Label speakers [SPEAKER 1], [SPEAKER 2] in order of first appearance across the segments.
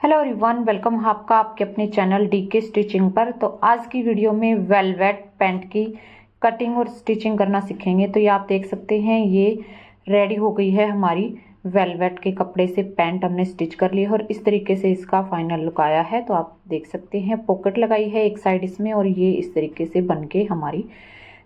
[SPEAKER 1] Hello everyone, welcome है आपका आपके अपने चैनल डीके स्टिचिंग पर। तो आज की वीडियो में वेलवेट पैंट की कटिंग और स्टिचिंग करना सीखेंगे। तो ये आप देख सकते हैं, ये रेडी हो गई है हमारी वेलवेट के कपड़े से पैंट हमने स्टिच कर ली है और इस तरीके से इसका फाइनल लुक आया है। तो आप देख सकते हैं पॉकेट लगाई है एक साइड इसमें और ये इस तरीके से बन के हमारी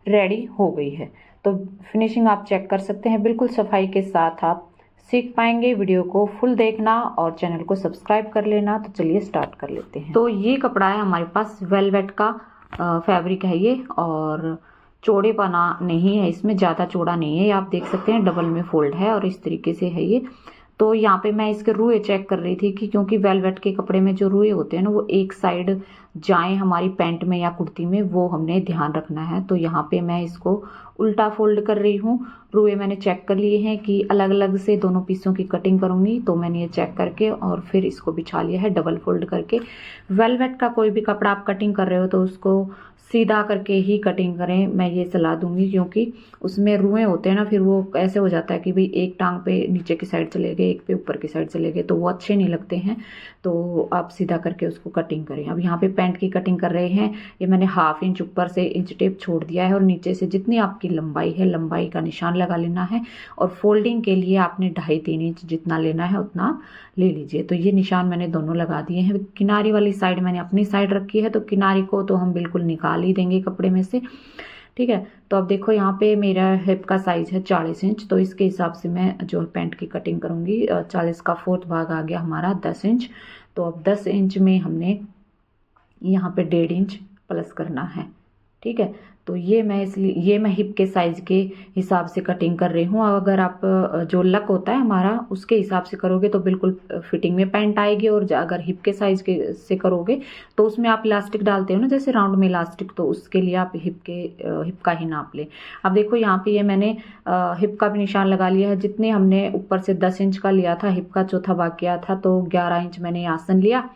[SPEAKER 1] रेडी हो गई है। तो फिनिशिंग आप चेक कर सकते हैं, बिल्कुल सफाई के साथ आप सीख पाएंगे। वीडियो को फुल देखना और चैनल को सब्सक्राइब कर लेना। तो चलिए स्टार्ट कर लेते हैं। तो ये कपड़ा है हमारे पास, वेलवेट का फैब्रिक है ये और चौड़े पना नहीं है, इसमें ज़्यादा चौड़ा नहीं है। आप देख सकते हैं डबल में फोल्ड है और इस तरीके से है ये। तो यहाँ पे मैं इसके रुए चेक कर रही थी कि क्योंकि वेलवेट के कपड़े में जो रुए होते हैं ना, वो एक साइड जाएं हमारी पैंट में या कुर्ती में, वो हमने ध्यान रखना है। तो यहाँ पे मैं इसको उल्टा फोल्ड कर रही हूँ। रुए मैंने चेक कर लिए हैं कि अलग अलग से दोनों पीसों की कटिंग करूंगी, तो मैंने ये चेक करके और फिर इसको बिछा लिया है डबल फोल्ड करके। वेलवेट का कोई भी कपड़ा आप कटिंग कर रहे हो तो उसको सीधा करके ही कटिंग करें, मैं ये सलाह दूंगी, क्योंकि उसमें रुए होते हैं ना, फिर वो ऐसे हो जाता है कि भाई एक टांग पे नीचे की साइड चले गए, एक पे ऊपर की साइड चले गए, तो वो अच्छे नहीं लगते हैं। तो आप सीधा करके उसको कटिंग करें। अब यहाँ पे पैंट की कटिंग कर रहे हैं। ये मैंने 1/2 इंच ऊपर से इंच टेप छोड़ दिया है और नीचे से जितनी आपकी लंबाई है, लंबाई का निशान लगा लेना है और फोल्डिंग के लिए आपने 2.5-3 इंच जितना लेना है उतना ले लीजिए। तो ये निशान मैंने दोनों लगा दिए हैं। किनारी वाली साइड मैंने अपनी साइड रखी है, तो किनारी को तो हम बिल्कुल निकाल ही देंगे कपड़े में से, ठीक है। तो अब देखो यहाँ पे मेरा हिप का साइज है 40 इंच, तो इसके हिसाब से मैं जो पैंट की कटिंग करूंगी। 40 का 4th भाग आ गया हमारा 10 इंच। तो अब 10 इंच में हमने यहाँ पे 1.5 इंच प्लस करना है, ठीक है। तो ये मैं हिप के साइज के हिसाब से कटिंग कर रही हूँ। अगर आप जो लक होता है हमारा उसके हिसाब से करोगे तो बिल्कुल फिटिंग में पैंट आएगी, और अगर हिप के साइज के से करोगे तो उसमें आप इलास्टिक डालते हो ना, जैसे राउंड में इलास्टिक, तो उसके लिए आप हिप का ही नाप लें। अब देखो यहाँ पे ये मैंने हिप का भी निशान लगा लिया है। जितने हमने ऊपर से 10 इंच का लिया था, हिप का चौथा भाग किया था, तो 11 इंच मैंने आसन लिया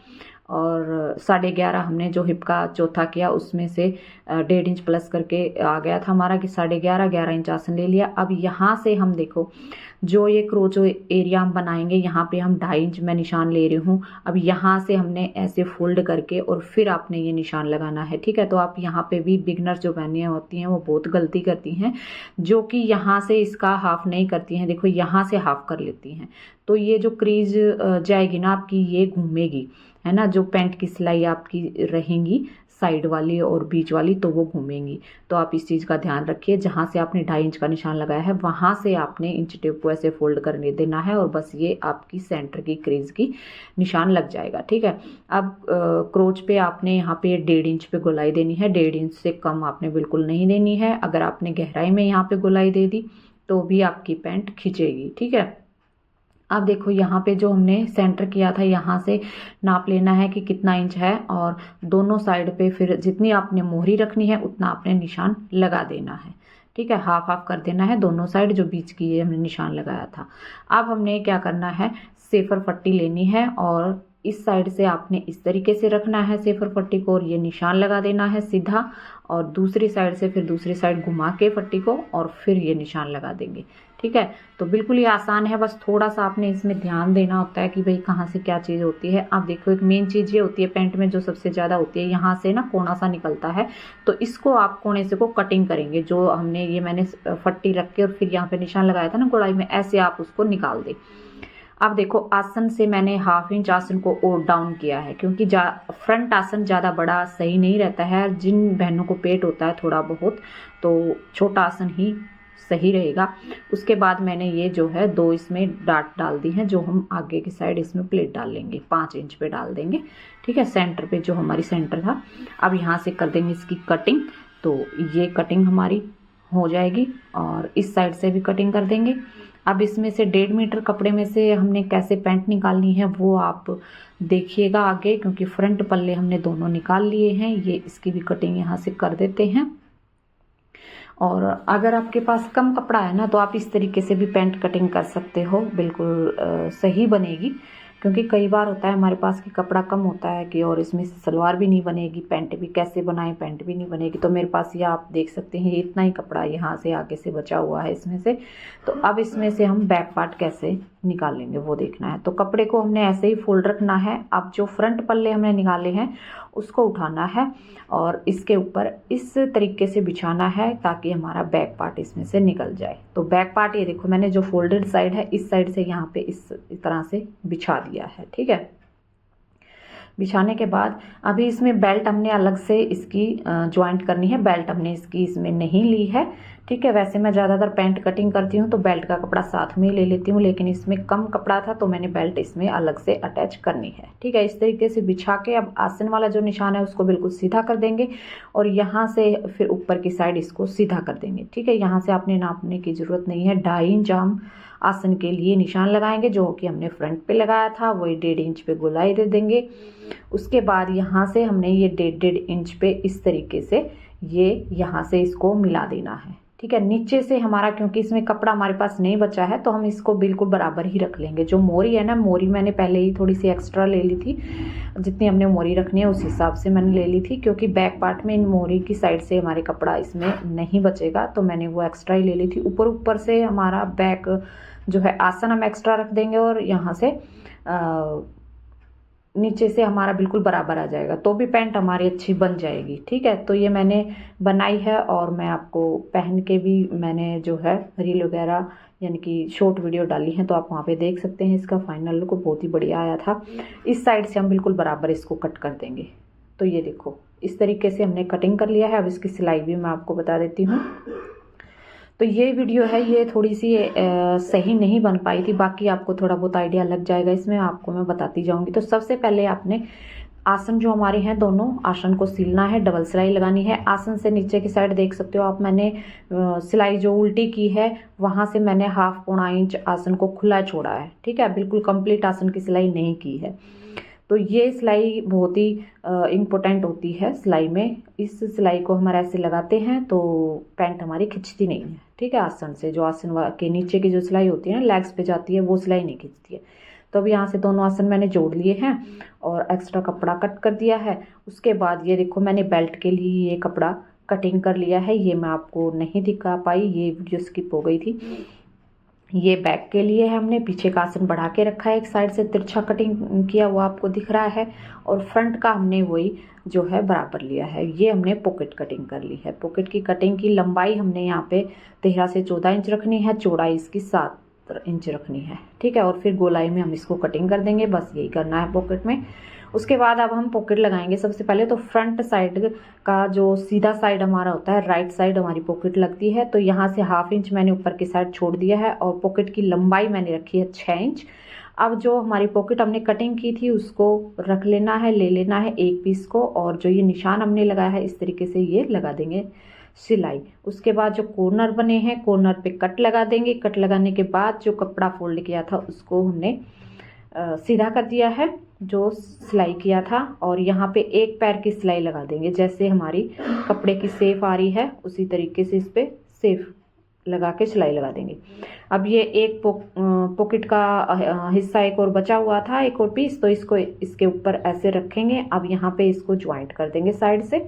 [SPEAKER 1] और 11.5 हमने जो हिप का चौथा किया उसमें से 1.5 इंच प्लस करके आ गया था हमारा कि 11.5 इंच आसन ले लिया। अब यहाँ से हम देखो जो ये क्रोचो एरिया हम बनाएंगे, यहाँ पे हम 2.5 इंच मैं निशान ले रही हूँ। अब यहाँ से हमने ऐसे फोल्ड करके और फिर आपने ये निशान लगाना है, ठीक है। तो आप यहाँ पे भी बिगनर जो बहनें होती हैं वो बहुत गलती करती हैं, जो कि यहाँ से इसका हाफ नहीं करती हैं। देखो यहाँ से हाफ कर लेती हैं, तो ये जो क्रीज जाएगी ना आपकी, ये घूमेगी, है ना। जो पैंट की सिलाई आपकी रहेंगी साइड वाली और बीच वाली, तो वो घूमेंगी। तो आप इस चीज़ का ध्यान रखिए। जहाँ से आपने 2.5 इंच का निशान लगाया है वहाँ से आपने इंच टेप को ऐसे फोल्ड करने देना है और बस ये आपकी सेंटर की क्रीज की निशान लग जाएगा, ठीक है। अब क्रोच पे आपने यहाँ पे 1.5 इंच पे गोलाई देनी है। 1.5 इंच से कम आपने बिल्कुल नहीं देनी है। अगर आपने गहराई में यहाँ पे गोलाई दे दी तो भी आपकी पैंट खींचेगी, ठीक है। अब देखो यहाँ पे जो हमने सेंटर किया था, यहाँ से नाप लेना है कि कितना इंच है, और दोनों साइड पे फिर जितनी आपने मोहरी रखनी है उतना आपने निशान लगा देना है, ठीक है। हाफ हाफ कर देना है दोनों साइड, जो बीच की हमने निशान लगाया था। अब हमने क्या करना है, सेफर पट्टी लेनी है और इस साइड से आपने इस तरीके से रखना है सेफर पट्टी को और ये निशान लगा देना है सीधा, और दूसरी साइड से फिर दूसरी साइड घुमा के पट्टी को और फिर ये निशान लगा देंगे, ठीक है। तो बिल्कुल ये आसान है, बस थोड़ा सा आपने इसमें ध्यान देना होता है कि भाई कहाँ से क्या चीज़ होती है। आप देखो एक मेन चीज़ ये होती है पैंट में जो सबसे ज़्यादा होती है, यहाँ से ना कोना सा निकलता है, तो इसको आप कोने से को कटिंग करेंगे। जो हमने ये मैंने पट्टी रख के और फिर यहाँ पे निशान लगाया था ना गोलाई में, ऐसे आप उसको निकाल दें। अब देखो आसन से मैंने 1/2 इंच आसन को और डाउन किया है, क्योंकि फ्रंट आसन ज़्यादा बड़ा सही नहीं रहता है। जिन बहनों को पेट होता है थोड़ा बहुत, तो छोटा आसन ही सही रहेगा। उसके बाद मैंने ये जो है 2 इसमें डाट डाल दी हैं, जो हम आगे की साइड इसमें प्लेट डाल लेंगे, 5 इंच पे डाल देंगे, ठीक है। सेंटर पे जो हमारी सेंटर था, अब यहाँ से कर देंगे इसकी कटिंग। तो ये कटिंग हमारी हो जाएगी और इस साइड से भी कटिंग कर देंगे। अब इसमें से 1.5 मीटर कपड़े में से हमने कैसे पैंट निकालनी है वो आप देखिएगा आगे, क्योंकि फ्रंट पल्ले हमने दोनों निकाल लिए हैं। ये इसकी भी कटिंग यहाँ से कर देते हैं। और अगर आपके पास कम कपड़ा है ना, तो आप इस तरीके से भी पैंट कटिंग कर सकते हो, बिल्कुल सही बनेगी, क्योंकि कई बार होता है हमारे पास कि कपड़ा कम होता है कि और इसमें से सलवार भी नहीं बनेगी, पैंट भी कैसे बनाएं, पैंट भी नहीं बनेगी। तो मेरे पास ये आप देख सकते हैं इतना ही कपड़ा यहाँ से आगे से बचा हुआ है इसमें से। तो अब इसमें से हम बैक पार्ट कैसे निकालेंगे वो देखना है। तो कपड़े को हमने ऐसे ही फोल्ड रखना है। अब जो फ्रंट पल्ले हमने निकाले हैं उसको उठाना है और इसके ऊपर इस तरीके से बिछाना है ताकि हमारा बैक पार्ट इसमें से निकल जाए। तो बैक पार्ट ये देखो मैंने जो फोल्डेड साइड है इस साइड से यहाँ पे इस तरह से बिछा दिया है। ठीक है, बिछाने के बाद अभी इसमें बेल्ट हमने अलग से इसकी ज्वाइंट करनी है। बेल्ट हमने इसकी इसमें नहीं ली है। ठीक है, वैसे मैं ज़्यादातर पैंट कटिंग करती हूँ तो बेल्ट का कपड़ा साथ में ले लेती हूँ, लेकिन इसमें कम कपड़ा था तो मैंने बेल्ट इसमें अलग से अटैच करनी है। ठीक है, इस तरीके से बिछा के अब आसन वाला जो निशान है उसको बिल्कुल सीधा कर देंगे और यहाँ से फिर ऊपर की साइड इसको सीधा कर देंगे। ठीक है, यहाँ से आपने नापने की ज़रूरत नहीं है। 2.5 इंच हम आसन के लिए निशान लगाएंगे जो कि हमने फ्रंट पे लगाया था, वही 1.5 इंच पे गोलाई दे देंगे। उसके बाद यहाँ से हमने ये 1.5 इंच पे इस तरीके से ये यहाँ से इसको मिला देना है। ठीक है, नीचे से हमारा क्योंकि इसमें कपड़ा हमारे पास नहीं बचा है तो हम इसको बिल्कुल बराबर ही रख लेंगे। जो मोरी है ना, मोरी मैंने पहले ही थोड़ी सी एक्स्ट्रा ले ली थी, जितनी हमने मोरी रखनी है उस हिसाब से मैंने ले ली थी, क्योंकि बैक पार्ट में इन मोरी की साइड से हमारे कपड़ा इसमें नहीं बचेगा तो मैंने वो एक्स्ट्रा ही ले ली थी। ऊपर से हमारा बैक जो है आसन हम एक्स्ट्रा रख देंगे और यहाँ से नीचे से हमारा बिल्कुल बराबर आ जाएगा तो भी पैंट हमारी अच्छी बन जाएगी। ठीक है, तो ये मैंने बनाई है और मैं आपको पहन के भी मैंने जो है रील वगैरह यानी कि शॉर्ट वीडियो डाली है तो आप वहाँ पे देख सकते हैं। इसका फाइनल लुक बहुत ही बढ़िया आया था। इस साइड से हम बिल्कुल बराबर इसको कट कर देंगे। तो ये देखो इस तरीके से हमने कटिंग कर लिया है। अब इसकी सिलाई भी मैं आपको बता देती हूँ। तो ये वीडियो है ये थोड़ी सी सही नहीं बन पाई थी, बाकी आपको थोड़ा बहुत आइडिया लग जाएगा इसमें, आपको मैं बताती जाऊंगी। तो सबसे पहले आपने आसन जो हमारे हैं दोनों आसन को सिलना है, डबल सिलाई लगानी है। आसन से नीचे की साइड देख सकते हो आप, मैंने सिलाई जो उल्टी की है वहां से मैंने 1/2 इंच आसन को खुला छोड़ा है। ठीक है, बिल्कुल कंप्लीट आसन की सिलाई नहीं की है। तो ये सिलाई बहुत ही इम्पोर्टेंट होती है सिलाई में। इस सिलाई को हमारे ऐसे लगाते हैं तो पैंट हमारी खिंचती नहीं है। ठीक है, आसन से जो आसन के नीचे की जो सिलाई होती है ना, लेग्स पे जाती है, वो सिलाई नहीं खिंचती है। तो अब यहाँ से दोनों आसन मैंने जोड़ लिए हैं और एक्स्ट्रा कपड़ा कट कर दिया है। उसके बाद ये देखो मैंने बेल्ट के लिए ये कपड़ा कटिंग कर लिया है। ये मैं आपको नहीं दिखा पाई, ये वीडियो स्किप हो गई थी। ये बैक के लिए है, हमने पीछे का आसन बढ़ा के रखा है, एक साइड से तिरछा कटिंग किया हुआ आपको दिख रहा है, और फ्रंट का हमने वही जो है बराबर लिया है। ये हमने पॉकेट कटिंग कर ली है। पॉकेट की कटिंग की लंबाई हमने यहाँ पे 13 से 14 इंच रखनी है, चौड़ाई इसकी 7 इंच रखनी है। ठीक है, और फिर गोलाई में हम इसको कटिंग कर देंगे। बस यही करना है पॉकेट में। उसके बाद अब हम पॉकेट लगाएंगे। सबसे पहले तो फ्रंट साइड का जो सीधा साइड हमारा होता है, राइट साइड हमारी पॉकेट लगती है, तो यहाँ से 1/2 इंच मैंने ऊपर की साइड छोड़ दिया है और पॉकेट की लंबाई मैंने रखी है 6 इंच। अब जो हमारी पॉकेट हमने कटिंग की थी उसको रख लेना है, ले लेना है एक पीस को, और जो ये निशान हमने लगाया है इस तरीके से ये लगा देंगे सिलाई। उसके बाद जो कॉर्नर बने हैं कॉर्नर पे कट लगा देंगे। कट लगाने के बाद जो कपड़ा फोल्ड किया था उसको हमने सीधा कर दिया है जो सिलाई किया था, और यहाँ पे एक पैर की सिलाई लगा देंगे। जैसे हमारी कपड़े की सेफ आ रही है उसी तरीके से इस पे सेफ लगा के सिलाई लगा देंगे। अब ये एक पॉकेट का हिस्सा एक और बचा हुआ था, एक और पीस, तो इसको इसके ऊपर ऐसे रखेंगे। अब यहाँ पे इसको ज्वाइंट कर देंगे साइड से।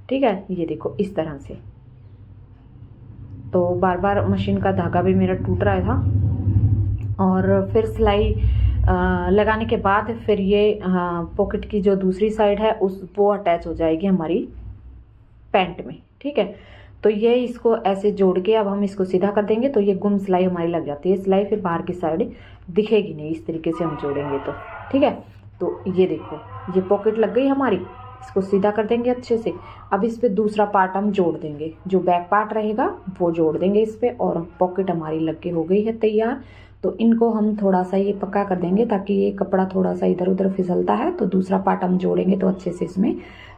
[SPEAKER 1] ठीक है, ये देखो इस तरह से। तो बार बार मशीन का धागा भी मेरा टूट रहा था। और फिर सिलाई लगाने के बाद फिर ये पॉकेट की जो दूसरी साइड है वो अटैच हो जाएगी हमारी पैंट में। ठीक है, तो ये इसको ऐसे जोड़ के अब हम इसको सीधा कर देंगे तो ये गुम सिलाई हमारी लग जाती है। सिलाई फिर बाहर की साइड दिखेगी नहीं, इस तरीके से हम जोड़ेंगे तो। ठीक है, तो ये देखो ये पॉकेट लग गई हमारी, इसको सीधा कर देंगे अच्छे से। अब इस पे दूसरा पार्ट हम जोड़ देंगे, जो बैक पार्ट रहेगा वो जोड़ देंगे इस पे, और पॉकेट हमारी लग के हो गई है तैयार। तो इनको हम थोड़ा सा ये पक्का कर देंगे ताकि ये कपड़ा थोड़ा सा इधर उधर फिसलता है, तो दूसरा पार्ट हम जोड़ेंगे तो अच्छे से इसमें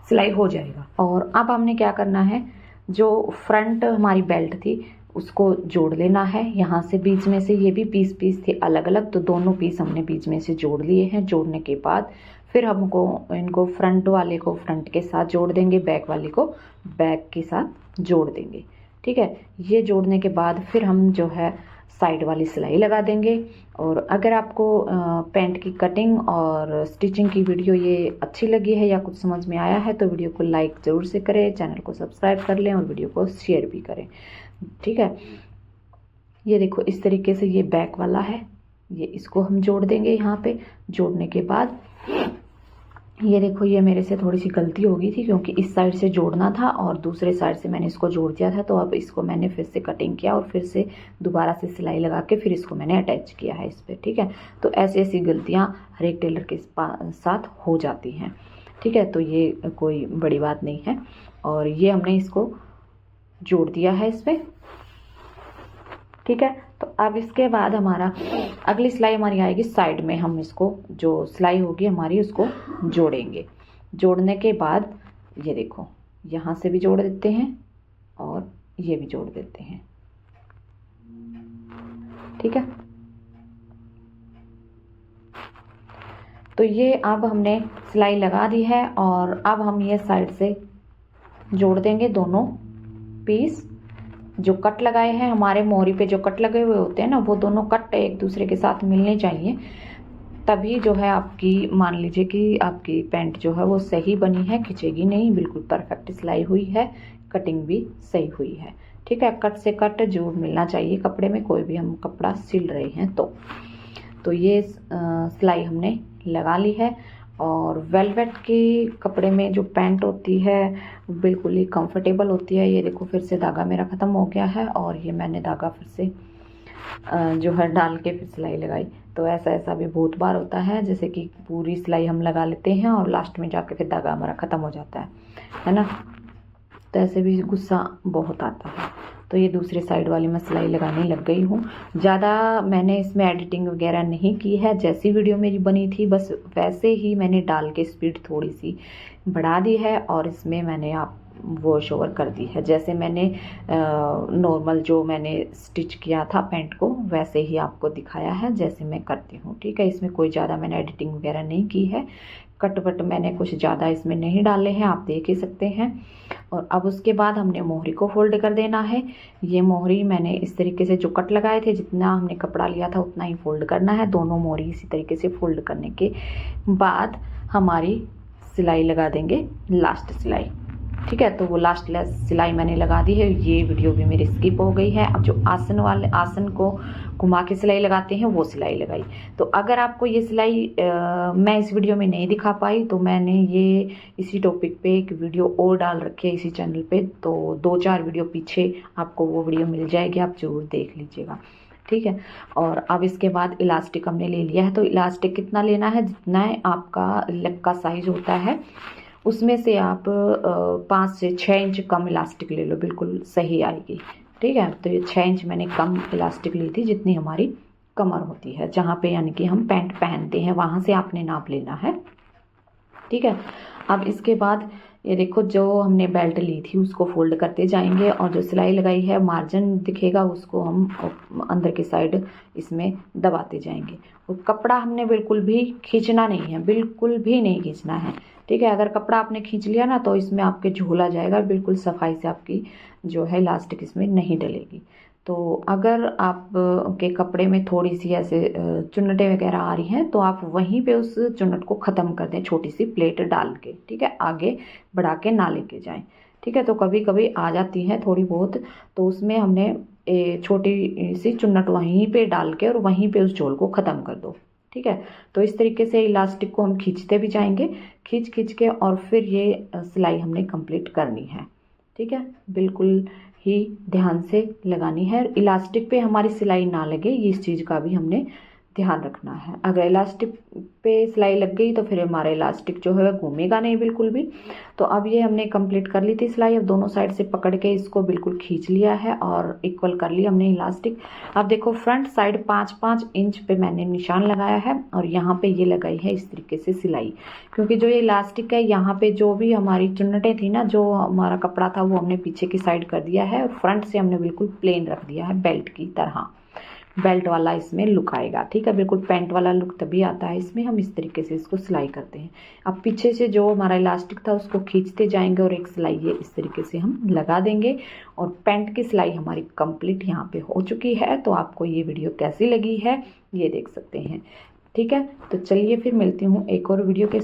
[SPEAKER 1] सिलाई हो जाएगा। और अब हमने क्या करना है, जो फ्रंट हमारी बेल्ट थी उसको जोड़ लेना है। यहाँ से बीच में से ये भी पीस थे अलग अलग, तो दोनों पीस हमने बीच में से जोड़ लिए हैं। जोड़ने के बाद फिर हमको इनको फ्रंट वाले को फ्रंट के साथ जोड़ देंगे, बैक वाले को बैक के साथ जोड़ देंगे। ठीक है, ये जोड़ने के बाद फिर हम जो है साइड वाली सिलाई लगा देंगे। और अगर आपको पैंट की कटिंग और स्टिचिंग की वीडियो ये अच्छी लगी है या कुछ समझ में आया है तो वीडियो को लाइक ज़रूर से करें, चैनल को सब्सक्राइब कर लें और वीडियो को शेयर भी करें। ठीक है, ये देखो इस तरीके से ये बैक वाला है, ये इसको हम जोड़ देंगे। यहाँ पे जोड़ने के बाद ये देखो, ये मेरे से थोड़ी सी गलती हो गई थी क्योंकि इस साइड से जोड़ना था और दूसरे साइड से मैंने इसको जोड़ दिया था। तो अब इसको मैंने फिर से कटिंग किया और फिर से दोबारा से सिलाई लगा के फिर इसको मैंने अटैच किया है इस पर। ठीक है, तो ऐसी ऐसी गलतियां हर एक टेलर के साथ हो जाती हैं। ठीक है, तो ये कोई बड़ी बात नहीं है। और ये हमने इसको जोड़ दिया है इस पर। ठीक है, तो अब इसके बाद हमारा अगली सिलाई हमारी आएगी साइड में। हम इसको जो सिलाई होगी हमारी उसको जोड़ेंगे। जोड़ने के बाद ये देखो यहाँ से भी जोड़ देते हैं और ये भी जोड़ देते हैं। ठीक है, तो ये अब हमने सिलाई लगा दी है और अब हम ये साइड से जोड़ देंगे दोनों पीस। जो कट लगाए हैं हमारे मोहरी पे, जो कट लगे हुए होते हैं ना, वो दोनों कट एक दूसरे के साथ मिलने चाहिए, तभी जो है आपकी, मान लीजिए कि आपकी पैंट जो है वो सही बनी है, खिंचेगी नहीं, बिल्कुल परफेक्ट सिलाई हुई है, कटिंग भी सही हुई है। ठीक है, कट से कट जरूर मिलना चाहिए कपड़े में, कोई भी हम कपड़ा सिल रहे हैं तो ये सिलाई हमने लगा ली है। और वेलवेट के कपड़े में जो पैंट होती है बिल्कुल ही कंफर्टेबल होती है। ये देखो फिर से धागा मेरा ख़त्म हो गया है और ये मैंने धागा फिर से जो है डाल के फिर सिलाई लगाई। तो ऐसा भी बहुत बार होता है, जैसे कि पूरी सिलाई हम लगा लेते हैं और लास्ट में जाके फिर धागा हमारा ख़त्म हो जाता है ना। तो ऐसे भी गुस्सा बहुत आता है। तो ये दूसरी साइड वाली मैं सिलाई लगाने लग गई हूँ। ज़्यादा मैंने इसमें एडिटिंग वगैरह नहीं की है, जैसी वीडियो मेरी बनी थी बस वैसे ही मैंने डाल के स्पीड थोड़ी सी बढ़ा दी है और इसमें मैंने आप वॉश ओवर कर दी है। जैसे मैंने नॉर्मल जो मैंने स्टिच किया था पैंट को वैसे ही आपको दिखाया है जैसे मैं करती हूँ। ठीक है, इसमें कोई ज़्यादा मैंने एडिटिंग वगैरह नहीं की है, कट वट मैंने कुछ ज़्यादा इसमें नहीं डाले हैं, आप देख ही सकते हैं। और अब उसके बाद हमने मोहरी को फोल्ड कर देना है। ये मोहरी मैंने इस तरीके से जो कट लगाए थे, जितना हमने कपड़ा लिया था उतना ही फोल्ड करना है। दोनों मोहरी इसी तरीके से फोल्ड करने के बाद हमारी सिलाई लगा देंगे, लास्ट सिलाई। ठीक है, तो वो लास्ट सिलाई मैंने लगा दी है। ये वीडियो भी मेरी स्किप हो गई है। अब जो आसन को घुमा के सिलाई लगाते हैं वो सिलाई लगाई। तो अगर आपको ये सिलाई मैं इस वीडियो में नहीं दिखा पाई तो मैंने ये इसी टॉपिक पे एक वीडियो और डाल रखी है इसी चैनल पे, तो 2-4 वीडियो पीछे आपको वो वीडियो मिल जाएगी, आप जरूर देख लीजिएगा। ठीक है, और अब इसके बाद इलास्टिक हमने ले लिया है। तो इलास्टिक कितना लेना है, जितना आपका लेग का साइज होता है उसमें से आप 5 से 6 इंच कम इलास्टिक ले लो, बिल्कुल सही आएगी। ठीक है, तो ये 6 इंच मैंने कम इलास्टिक ली थी जितनी हमारी कमर होती है, जहाँ पे यानी कि हम पैंट पहनते हैं वहाँ से आपने नाप लेना है। ठीक है, अब इसके बाद ये देखो जो हमने बेल्ट ली थी उसको फोल्ड करते जाएंगे और जो सिलाई लगाई है मार्जिन दिखेगा उसको हम अंदर की साइड इसमें दबाते जाएंगे। और कपड़ा हमने बिल्कुल भी खींचना नहीं है, बिल्कुल भी नहीं खींचना है। ठीक है, अगर कपड़ा आपने खींच लिया ना तो इसमें आपके झोला जाएगा, बिल्कुल सफाई से आपकी जो है इलास्टिक इसमें नहीं डलेगी। तो अगर आप के कपड़े में थोड़ी सी ऐसे चुन्नटें वगैरह आ रही हैं तो आप वहीं पे उस चुन्नट को ख़त्म कर दें छोटी सी प्लेट डाल के। ठीक है, आगे बढ़ा के ना लेके जाएं। ठीक है, तो कभी कभी आ जाती हैं थोड़ी बहुत, तो उसमें हमने छोटी सी चुन्नट वहीं पे डाल के और वहीं पे उस झोल को ख़त्म कर दो। ठीक है, तो इस तरीके से इलास्टिक को हम खींचते भी जाएंगे, खींच के और फिर ये सिलाई हमने कंप्लीट करनी है। ठीक है, बिल्कुल ही ध्यान से लगानी है, इलास्टिक पे हमारी सिलाई ना लगे, ये इस चीज़ का भी हमने ध्यान रखना है। अगर इलास्टिक पे सिलाई लग गई तो फिर हमारा इलास्टिक जो है घूमेगा नहीं बिल्कुल भी। तो अब ये हमने कंप्लीट कर ली थी सिलाई। अब दोनों साइड से पकड़ के इसको बिल्कुल खींच लिया है और इक्वल कर लिया हमने इलास्टिक। अब देखो फ्रंट साइड 5-5 इंच पे मैंने निशान लगाया है और यहाँ पे ये लगाई है इस तरीके से सिलाई, क्योंकि जो ये इलास्टिक है यहाँ पे जो भी हमारी चुन्नटें थी ना, जो हमारा कपड़ा था वो हमने पीछे की साइड कर दिया है और फ्रंट से हमने बिल्कुल प्लेन रख दिया है बेल्ट की तरह। बेल्ट वाला इसमें लुक आएगा। ठीक है, बिल्कुल पैंट वाला लुक तभी आता है इसमें। हम इस तरीके से इसको सिलाई करते हैं। अब पीछे से जो हमारा इलास्टिक था उसको खींचते जाएंगे और एक सिलाई ये इस तरीके से हम लगा देंगे और पैंट की सिलाई हमारी कंप्लीट यहाँ पे हो चुकी है। तो आपको ये वीडियो कैसी लगी है ये देख सकते हैं। ठीक है, तो चलिए फिर मिलती हूँ एक और वीडियो के